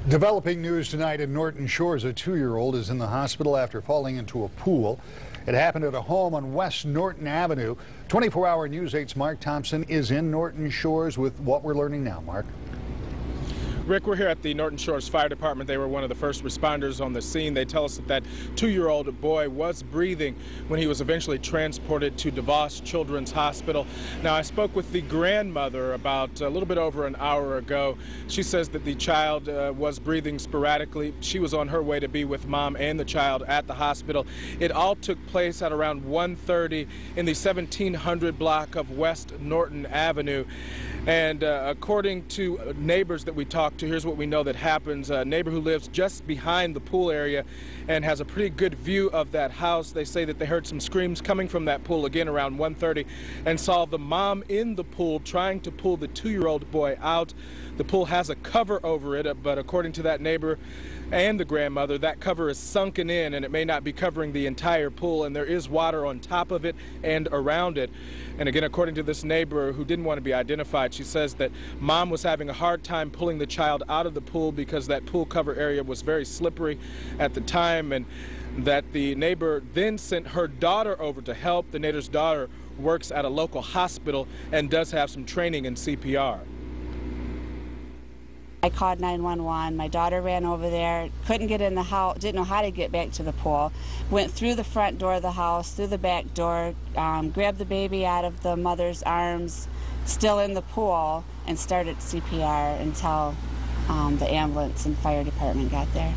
Developing news tonight in Norton Shores. A 2-year-old is in the hospital after falling into a pool. It happened at a home on West Norton Avenue. 24-hour News 8's Mark Thompson is in Norton Shores with what we're learning now. Mark. Rick, we're here at the Norton Shores Fire Department. They were one of the first responders on the scene. They tell us that 2-year-old boy was breathing when he was eventually transported to DeVos Children's Hospital. Now, I spoke with the grandmother about a little bit over an hour ago. She says that the child was breathing sporadically. She was on her way to be with mom and the child at the hospital. It all took place at around 1:30 in the 1700 block of West Norton Avenue. And according to neighbors that we talked to, here's what we know that happens. A neighbor who lives just behind the pool area and has a pretty good view of that house. They say that they heard some screams coming from that pool again around 1:30 and saw the mom in the pool trying to pull the 2-year-old boy out. The pool has a cover over it, but according to that neighbor and the grandmother, that cover is sunken in and it may not be covering the entire pool, and there is water on top of it and around it. And again, according to this neighbor who didn't want to be identified, she says that mom was having a hard time pulling the child out of the pool because that pool cover area was very slippery at the time, and that the neighbor then sent her daughter over to help. The neighbor's daughter works at a local hospital and does have some training in CPR. I called 911. My daughter ran over there, couldn't get in the house, didn't know how to get back to the pool. Went through the front door of the house, through the back door, grabbed the baby out of the mother's arms, still in the pool, and started CPR until the ambulance and fire department got there.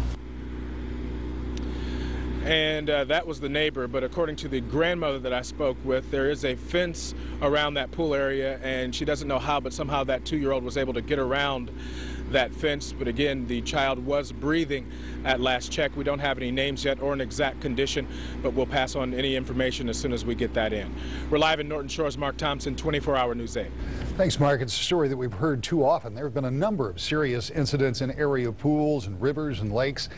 And that was the neighbor, but according to the grandmother that I spoke with, there is a fence around that pool area, and she doesn't know how, but somehow that 2-year-old was able to get around that fence. But again, the child was breathing at last check. We don't have any names yet or an exact condition, but we'll pass on any information as soon as we get that in. We're live in Norton Shores. Mark Thompson, 24-hour News 8. Thanks, Mark. It's a story that we've heard too often. There have been a number of serious incidents in area pools and rivers and lakes.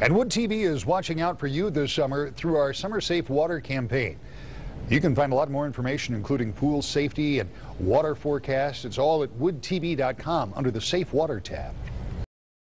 And Wood TV is watching out for you this summer through our Summer Safe Water campaign. You can find a lot more information, including pool safety and water forecast. It's all at woodtv.com under the Safe Water tab.